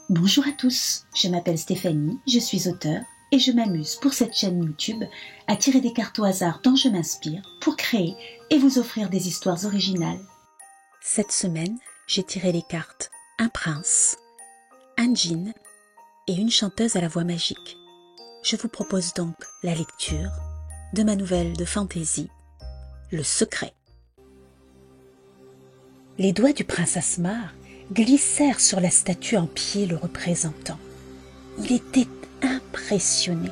Bonjour à tous, je m'appelle Stéphanie, je suis auteure et je m'amuse pour cette chaîne YouTube à tirer des cartes au hasard dont je m'inspire pour créer et vous offrir des histoires originales. Cette semaine, j'ai tiré les cartes un prince, un djinn et une chanteuse à la voix magique. Je vous propose donc la lecture de ma nouvelle de fantaisie, Le Secret. Les doigts du prince Asmar glissèrent sur la statue en pied le représentant. Il était impressionné.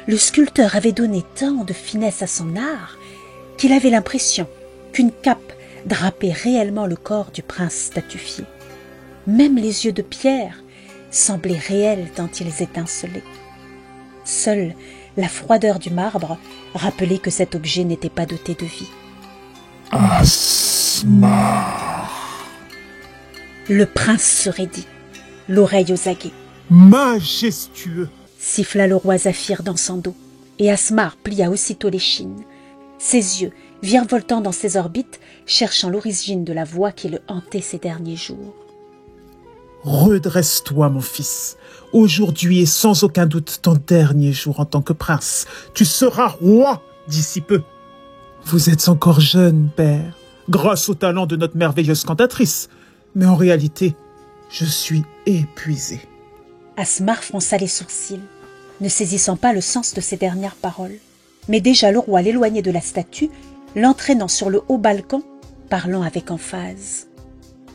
Le sculpteur avait donné tant de finesse à son art qu'il avait l'impression qu'une cape drapait réellement le corps du prince statufié. Même les yeux de pierre semblaient réels tant ils étincelaient. Seule la froideur du marbre rappelait que cet objet n'était pas doté de vie. Asmar. Le prince se raidit, l'oreille aux aguets. Majestueux, Siffla le roi Zafir dans son dos, et Asmar plia aussitôt l'échine. Ses yeux virevoltant dans ses orbites, cherchant l'origine de la voix qui le hantait ces derniers jours. redresse-toi, mon fils. Aujourd'hui est sans aucun doute ton dernier jour en tant que prince. Tu seras roi d'ici peu. Vous êtes encore jeune, père, grâce au talent de notre merveilleuse cantatrice. Mais en réalité, je suis épuisé. Asmar fronça les sourcils, ne saisissant pas le sens de ces dernières paroles. Mais déjà le roi l'éloignait de la statue, l'entraînant sur le haut balcon, parlant avec emphase.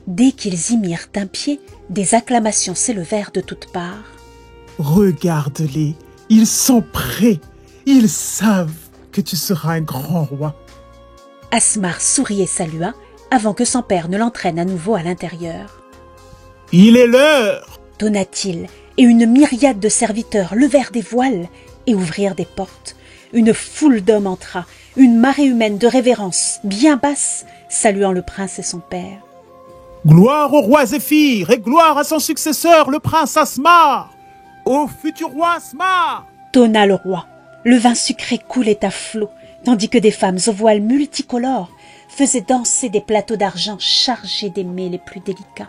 Dès qu'ils y mirent un pied, des acclamations s'élevèrent de toutes parts. Regarde-les, ils sont prêts. Ils savent que tu seras un grand roi. Asmar sourit et salua, avant que son père ne l'entraîne à nouveau à l'intérieur. Il est l'heure! Tonna-t-il, et une myriade de serviteurs levèrent des voiles et ouvrirent des portes. Une foule d'hommes entra, une marée humaine de révérence, bien basse, saluant le prince et son père. Gloire au roi Zéphyr et gloire à son successeur, le prince Asmar! Au futur roi Asmar! Tonna le roi. Le vin sucré coulait à flots, tandis que des femmes aux voiles multicolores faisaient danser des plateaux d'argent chargés des mets les plus délicats.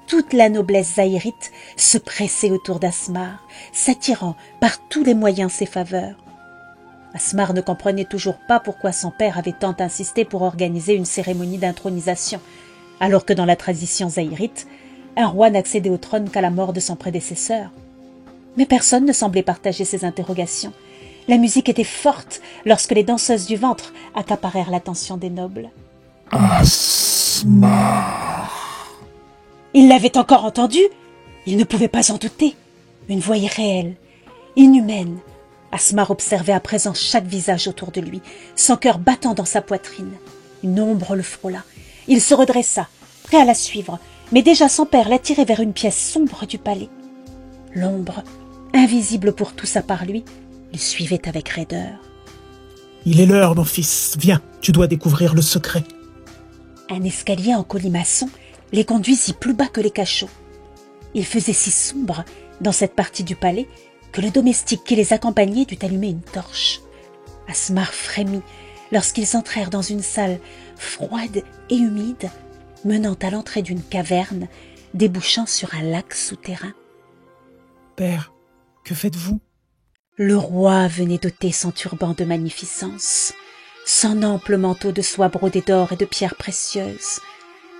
Toute la noblesse zaïrite se pressait autour d'Asmar, s'attirant par tous les moyens ses faveurs. Asmar ne comprenait toujours pas pourquoi son père avait tant insisté pour organiser une cérémonie d'intronisation, alors que dans la tradition zaïrite, un roi n'accédait au trône qu'à la mort de son prédécesseur. Mais personne ne semblait partager ses interrogations. La musique était forte lorsque les danseuses du ventre accaparèrent l'attention des nobles. Asmar! Il l'avait encore entendu. Il ne pouvait pas en douter. Une voix irréelle, inhumaine. Asmar observait à présent chaque visage autour de lui, son cœur battant dans sa poitrine. Une ombre le frôla. Il se redressa, prêt à la suivre, mais déjà son père l'attirait vers une pièce sombre du palais. L'ombre, invisible pour tous à part lui, le suivait avec raideur. Il est l'heure, mon fils. Viens, tu dois découvrir le secret. Un escalier en colimaçon les conduisit plus bas que les cachots. Il faisait si sombre dans cette partie du palais que le domestique qui les accompagnait dut allumer une torche. Asmar frémit lorsqu'ils entrèrent dans une salle froide et humide menant à l'entrée d'une caverne débouchant sur un lac souterrain. Père, que faites-vous? Le roi venait d'ôter son turban de magnificence, son ample manteau de soie brodé d'or et de pierres précieuses,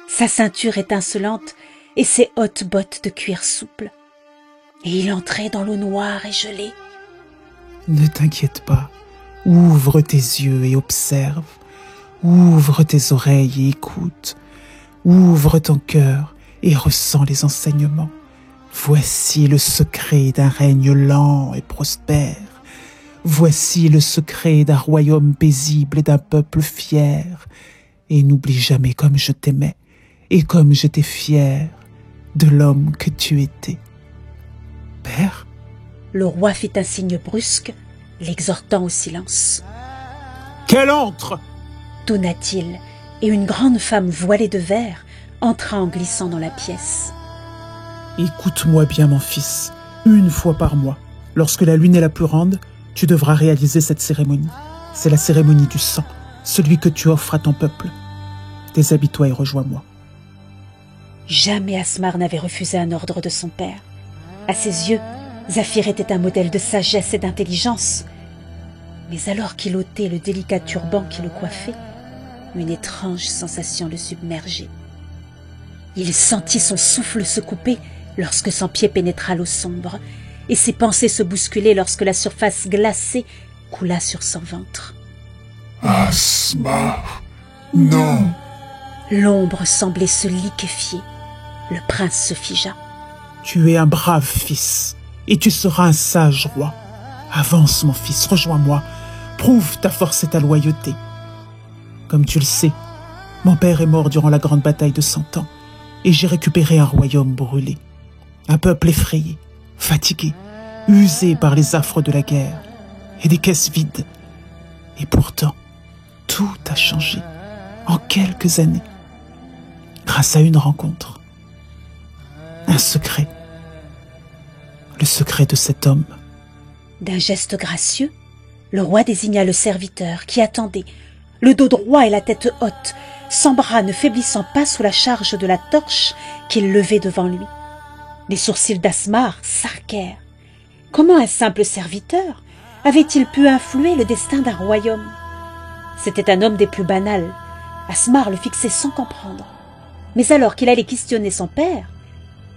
sa ceinture étincelante et ses hautes bottes de cuir souple. Et il entrait dans l'eau noire et gelée. Ne t'inquiète pas. Ouvre tes yeux et observe. Ouvre tes oreilles et écoute. Ouvre ton cœur et ressens les enseignements. Voici le secret d'un règne lent et prospère. Voici le secret d'un royaume paisible et d'un peuple fier. Et n'oublie jamais comme je t'aimais et comme j'étais fier de l'homme que tu étais. Père? Le roi fit un signe brusque, l'exhortant au silence. Qu'elle entre! Tonna-t-il, et une grande femme voilée de verre entra en glissant dans la pièce. Écoute-moi bien, mon fils. Une fois par mois, lorsque la lune est la plus ronde, tu devras réaliser cette cérémonie. C'est la cérémonie du sang, celui que tu offres à ton peuple. Déshabille-toi et rejoins-moi. Jamais Asmar n'avait refusé un ordre de son père. À ses yeux, Zafir était un modèle de sagesse et d'intelligence. Mais alors qu'il ôtait le délicat turban qui le coiffait, une étrange sensation le submergeait. Il sentit son souffle se couper lorsque son pied pénétra l'eau sombre, et ses pensées se bousculaient lorsque la surface glacée coula sur son ventre. Asmar, non! L'ombre semblait se liquéfier. Le prince se figea. Tu es un brave fils, et tu seras un sage roi. Avance, mon fils, rejoins-moi. Prouve ta force et ta loyauté. Comme tu le sais, mon père est mort durant la grande bataille de 100 ans, et j'ai récupéré un royaume brûlé. Un peuple effrayé, fatigué, usé par les affres de la guerre, et des caisses vides. Et pourtant, tout a changé en quelques années, grâce à une rencontre. Un secret. Le secret de cet homme. D'un geste gracieux, le roi désigna le serviteur qui attendait, le dos droit et la tête haute, son bras ne faiblissant pas sous la charge de la torche qu'il levait devant lui. Les sourcils d'Asmar s'arquèrent. Comment un simple serviteur avait-il pu influer le destin d'un royaume? C'était un homme des plus banals. Asmar le fixait sans comprendre. Mais alors qu'il allait questionner son père,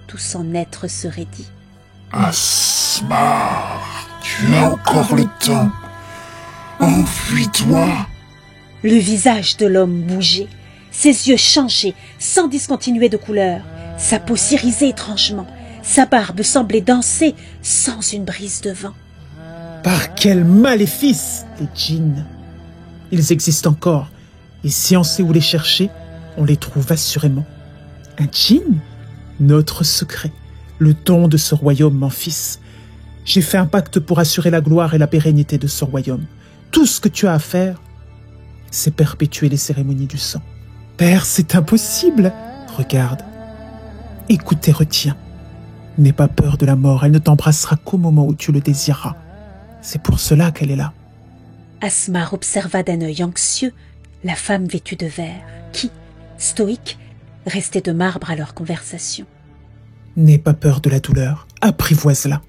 tout son être se raidit. Asmar, tu as encore le temps. Enfuis-toi. Le visage de l'homme bougeait, ses yeux changeaient sans discontinuer de couleur, sa peau s'irisait étrangement, sa barbe semblait danser sans une brise de vent. Par quel maléfice, les djinns! Ils existent encore, et si on sait où les chercher, on les trouve assurément. Un djinn? Notre secret, le don de ce royaume, mon fils. J'ai fait un pacte pour assurer la gloire et la pérennité de ce royaume. Tout ce que tu as à faire, c'est perpétuer les cérémonies du sang. Père, c'est impossible. Regarde. Écoute et retiens. N'aie pas peur de la mort, elle ne t'embrassera qu'au moment où tu le désireras. C'est pour cela qu'elle est là. Asmar observa d'un œil anxieux la femme vêtue de vert, qui, stoïque, restait de marbre à leur conversation. N'aie pas peur de la douleur, apprivoise-la.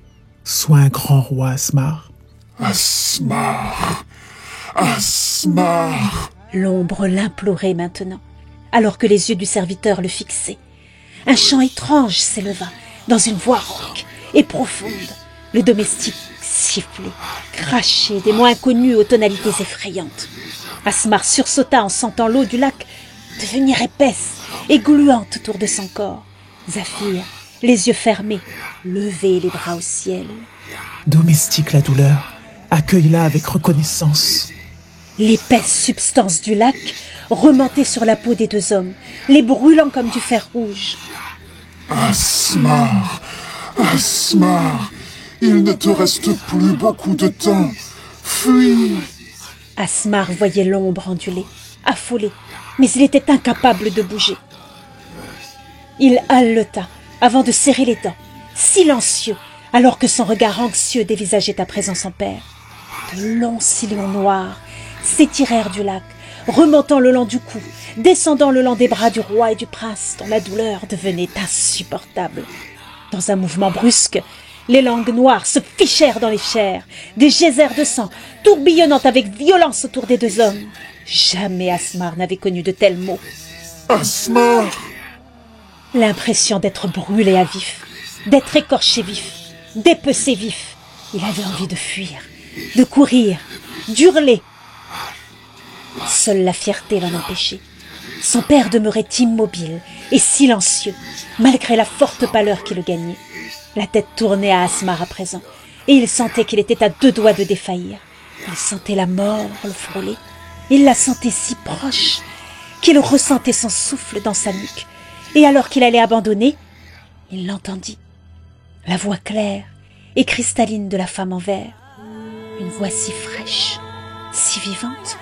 Sois un grand roi, Asmar. Asmar, Asmar. L'ombre l'implorait maintenant, alors que les yeux du serviteur le fixaient. Un chant étrange s'éleva, dans une voix rauque et profonde. Le domestique sifflait, crachait des mots inconnus aux tonalités effrayantes. Asmar sursauta en sentant l'eau du lac devenir épaisse et gluante autour de son corps. Zafir, les yeux fermés, levait les bras au ciel. Domestique la douleur, accueille-la avec reconnaissance. L'épaisse substance du lac remontait sur la peau des deux hommes, les brûlant comme du fer rouge. Asmar, Asmar, il ne te reste plus beaucoup de temps. Fuis. Asmar voyait l'ombre onduler, affolé, mais il était incapable de bouger. Il haleta avant de serrer les dents, silencieux, alors que son regard anxieux dévisageait à présent son père. De longs sillons noirs s'étirèrent du lac, remontant le long du cou, descendant le long des bras du roi et du prince, dont la douleur devenait insupportable. Dans un mouvement brusque, les langues noires se fichèrent dans les chairs, des geysers de sang, tourbillonnant avec violence autour des deux hommes. Jamais Asmar n'avait connu de tels maux. Asmar! L'impression d'être brûlé à vif, d'être écorché vif, dépecé vif. Il avait envie de fuir, de courir, d'hurler. Seule la fierté l'en empêchait. Son père demeurait immobile et silencieux, malgré la forte pâleur qui le gagnait. La tête tournait à Asmar à présent, et il sentait qu'il était à deux doigts de défaillir. Il sentait la mort le frôler. Il la sentait si proche qu'il ressentait son souffle dans sa nuque. Et alors qu'il allait abandonner, il l'entendit. La voix claire et cristalline de la femme en verre. Une voix si fraîche, si vivante,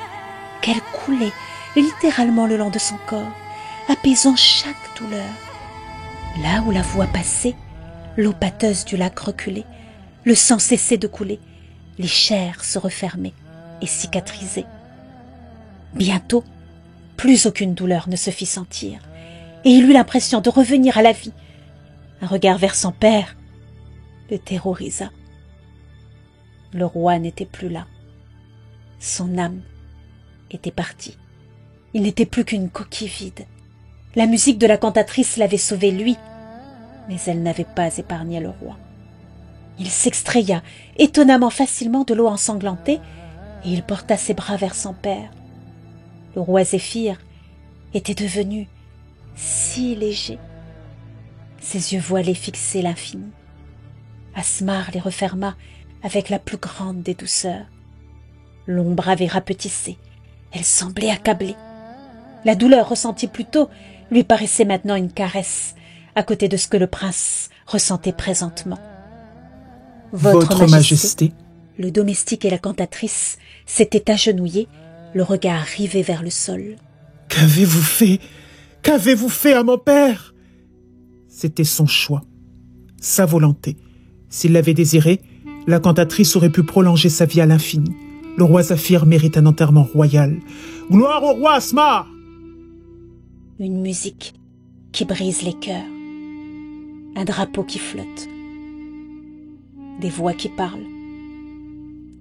qu'elle coulait littéralement le long de son corps, apaisant chaque douleur. Là où la voix passait, l'eau pâteuse du lac reculait, le sang cessait de couler, les chairs se refermaient et cicatrisaient. Bientôt, plus aucune douleur ne se fit sentir, et il eut l'impression de revenir à la vie. Un regard vers son père le terrorisa. Le roi n'était plus là. Son âme était partie. Il n'était plus qu'une coquille vide. La musique de la cantatrice l'avait sauvé lui, mais elle n'avait pas épargné le roi. Il s'extraya étonnamment facilement de l'eau ensanglantée et il porta ses bras vers son père. Le roi Zéphyr était devenu si léger. Ses yeux voilés fixaient l'infini. Asmar les referma avec la plus grande des douceurs. L'ombre avait rapetissé. Elle semblait accablée. La douleur ressentie plus tôt lui paraissait maintenant une caresse, à côté de ce que le prince ressentait présentement. Votre Majesté. Le domestique et la cantatrice s'étaient agenouillés, le regard rivé vers le sol. Qu'avez-vous fait? Qu'avez-vous fait à mon père? C'était son choix, sa volonté. S'il l'avait désiré, la cantatrice aurait pu prolonger sa vie à l'infini. Le roi Zéphyr mérite un enterrement royal. Gloire au roi Asmar! Une musique qui brise les cœurs. Un drapeau qui flotte. Des voix qui parlent.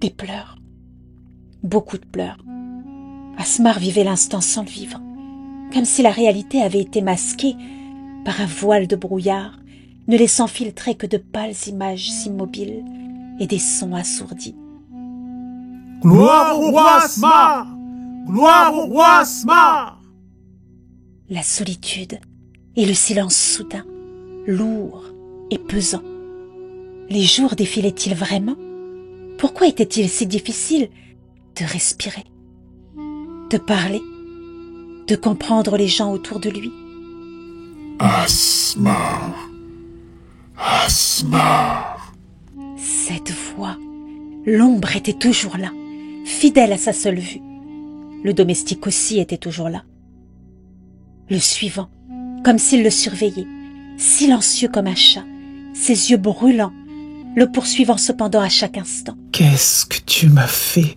Des pleurs. Beaucoup de pleurs. Asmar vivait l'instant sans le vivre, comme si la réalité avait été masquée par un voile de brouillard, ne laissant filtrer que de pâles images immobiles et des sons assourdis. Gloire au roi Asmar! Gloire au roi Asmar! La solitude et le silence soudain, lourd et pesant. Les jours défilaient-ils vraiment? Pourquoi était-il si difficile de respirer, de parler, de comprendre les gens autour de lui? Asmar. Asmar. Cette voix, l'ombre était toujours là, fidèle à sa seule vue. Le domestique aussi était toujours là. Le suivant, comme s'il le surveillait, silencieux comme un chat, ses yeux brûlants, le poursuivant cependant à chaque instant. Qu'est-ce que tu m'as fait?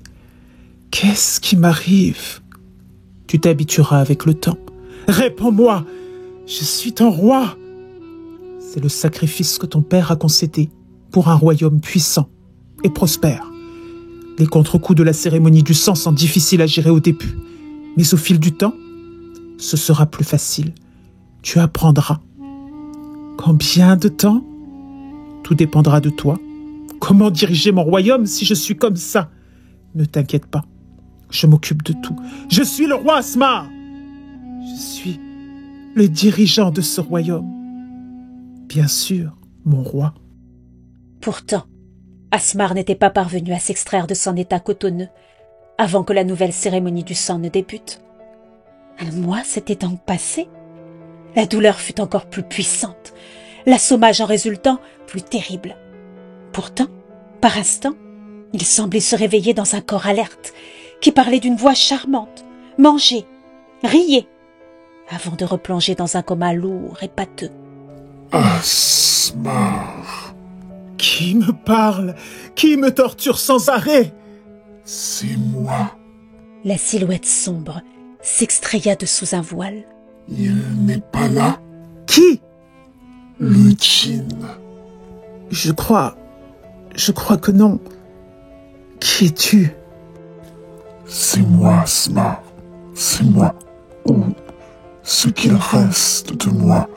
Qu'est-ce qui m'arrive? Tu t'habitueras avec le temps. Réponds-moi! Je suis ton roi! C'est le sacrifice que ton père a concédé pour un royaume puissant et prospère. Les contre-coups de la cérémonie du sang sont difficiles à gérer au début, mais au fil du temps, ce sera plus facile. Tu apprendras. Combien de temps? Tout dépendra de toi. Comment diriger mon royaume si je suis comme ça? Ne t'inquiète pas, je m'occupe de tout. Je suis le roi Asmar. Je suis le dirigeant de ce royaume. Bien sûr, mon roi. Pourtant, Asmar n'était pas parvenu à s'extraire de son état cotonneux avant que la nouvelle cérémonie du sang ne débute. Un mois s'était donc passé. La douleur fut encore plus puissante, l'assommage en résultant plus terrible. Pourtant, par instants, il semblait se réveiller dans un corps alerte, qui parlait d'une voix charmante, mangeait, riait, avant de replonger dans un coma lourd et pâteux. Asmar. Qui me parle? Qui me torture sans arrêt? C'est moi. La silhouette sombre s'extraya de sous un voile. Il n'est pas là. Qui? Le djinn. Je crois que non. Qui es-tu? C'est moi, Asmar. C'est moi. Ou ce qu'il reste de moi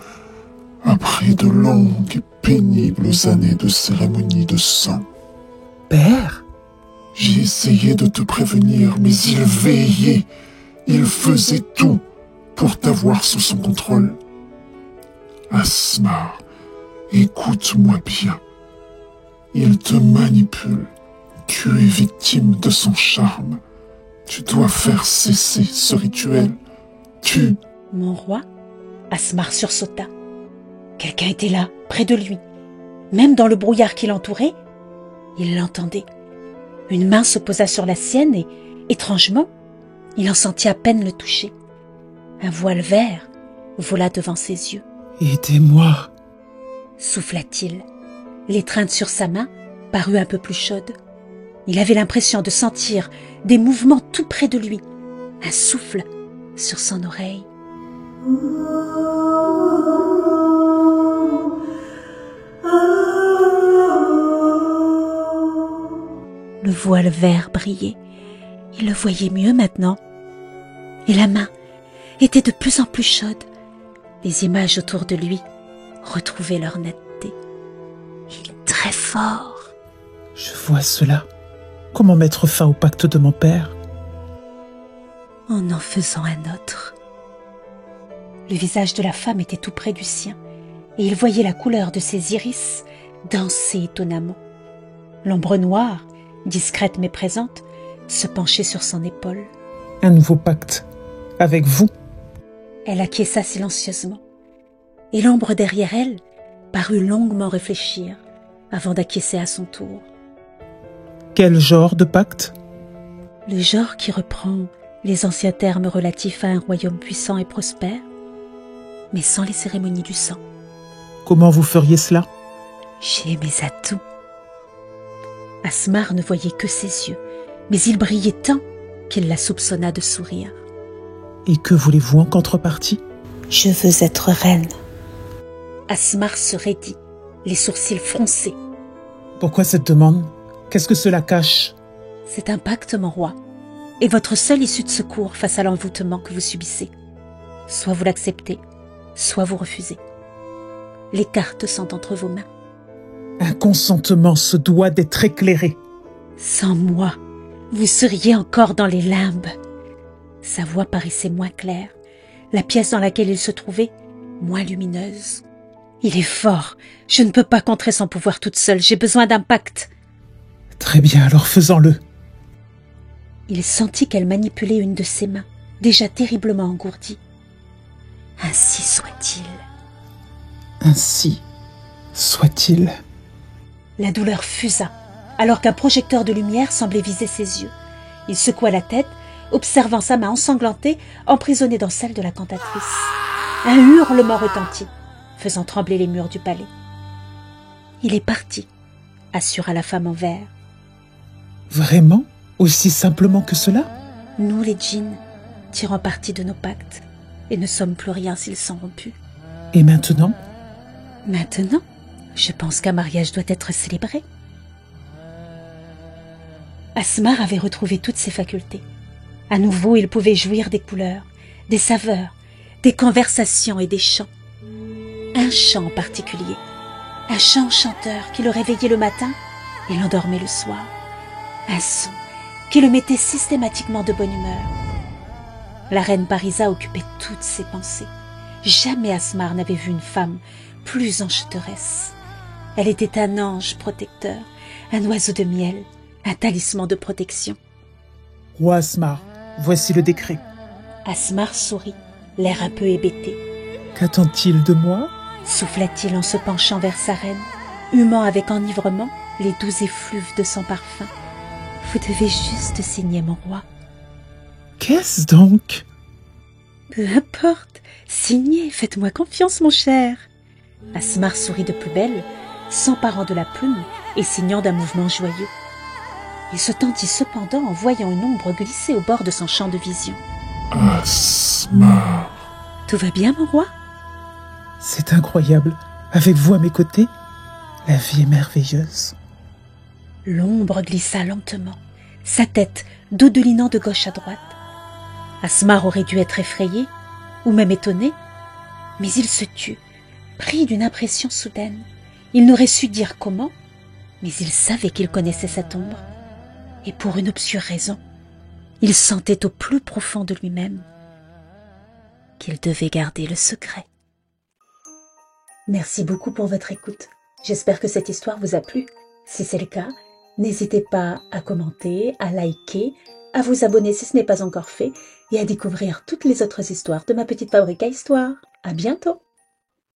après de longues et pénibles années de cérémonie de sang. Père? J'ai essayé de te prévenir, mais il veillait. Il faisait tout pour t'avoir sous son contrôle. Asmar, écoute-moi bien. Il te manipule. Tu es victime de son charme. Tu dois faire cesser ce rituel. Mon roi? Asmar sursauta. Quelqu'un était là, près de lui. Même dans le brouillard qui l'entourait, il l'entendait. Une main se posa sur la sienne et, étrangement, il en sentit à peine le toucher. Un voile vert vola devant ses yeux. Aidez-moi, Souffla-t-il. L'étreinte sur sa main parut un peu plus chaude. Il avait l'impression de sentir des mouvements tout près de lui, un souffle sur son oreille. Le voile vert brillait. Il le voyait mieux maintenant. Et la main était de plus en plus chaude. Les images autour de lui retrouvaient leur netteté. Il est très fort. Je vois cela. Comment mettre fin au pacte de mon père? En faisant un autre. Le visage de la femme était tout près du sien, et il voyait la couleur de ses iris danser étonnamment. L'ombre noire, discrète mais présente, se penchait sur son épaule. Un nouveau pacte. Avec vous? Elle acquiesça silencieusement, et l'ombre derrière elle parut longuement réfléchir avant d'acquiescer à son tour. Quel genre de pacte? Le genre qui reprend les anciens termes relatifs à un royaume puissant et prospère, mais sans les cérémonies du sang. Comment vous feriez cela? J'ai mes atouts. Asmar ne voyait que ses yeux, mais ils brillaient tant qu'il la soupçonna de sourire. Et que voulez-vous en contrepartie? Je veux être reine. Asmar se raidit, les sourcils froncés. Pourquoi cette demande? Qu'est-ce que cela cache? C'est un pacte, mon roi, et votre seule issue de secours face à l'envoûtement que vous subissez. Soit vous l'acceptez, soit vous refusez. Les cartes sont entre vos mains. Un consentement se doit d'être éclairé. Sans moi, vous seriez encore dans les limbes. Sa voix paraissait moins claire, la pièce dans laquelle il se trouvait moins lumineuse. Il est fort, je ne peux pas contrer son pouvoir toute seule, j'ai besoin d'un pacte. Très bien, alors faisons-le. Il sentit qu'elle manipulait une de ses mains, déjà terriblement engourdie. Ainsi soit-il. Ainsi soit-il. La douleur fusa, alors qu'un projecteur de lumière semblait viser ses yeux. Il secoua la tête, observant sa main ensanglantée, emprisonnée dans celle de la cantatrice. Un hurlement retentit, faisant trembler les murs du palais. Il est parti, assura la femme en vert. Vraiment? Aussi simplement que cela? Nous, les djinns, tirons parti de nos pactes, et ne sommes plus rien s'ils sont rompus. Et maintenant? Maintenant, je pense qu'un mariage doit être célébré. Asmar avait retrouvé toutes ses facultés. À nouveau, il pouvait jouir des couleurs, des saveurs, des conversations et des chants. Un chant en particulier, un chant chanteur qui le réveillait le matin et l'endormait le soir. Un son qui le mettait systématiquement de bonne humeur. La reine Parisa occupait toutes ses pensées. Jamais Asmar n'avait vu une femme plus enchanteresse. Elle était un ange protecteur, un oiseau de miel, un talisman de protection. Roi Asmar, voici le décret. Asmar sourit, l'air un peu hébété. Qu'attend-il de moi? Souffla-t-il en se penchant vers sa reine, humant avec enivrement les doux effluves de son parfum. Vous devez juste signer, mon roi. Qu'est-ce donc? Peu importe, signez, faites-moi confiance, mon cher. Asmar sourit de plus belle, s'emparant de la plume et signant d'un mouvement joyeux. Il se tendit cependant en voyant une ombre glisser au bord de son champ de vision. Asmar. Tout va bien, mon roi? C'est incroyable. Avec vous à mes côtés, la vie est merveilleuse. L'ombre glissa lentement, sa tête dodelinant de gauche à droite. Asmar aurait dû être effrayé, ou même étonné, mais il se tut, pris d'une impression soudaine. Il n'aurait su dire comment, mais il savait qu'il connaissait cette ombre. Et pour une obscure raison, il sentait au plus profond de lui-même qu'il devait garder le secret. Merci beaucoup pour votre écoute. J'espère que cette histoire vous a plu. Si c'est le cas, n'hésitez pas à commenter, à liker, à vous abonner si ce n'est pas encore fait et à découvrir toutes les autres histoires de ma petite fabrique à histoire. À bientôt!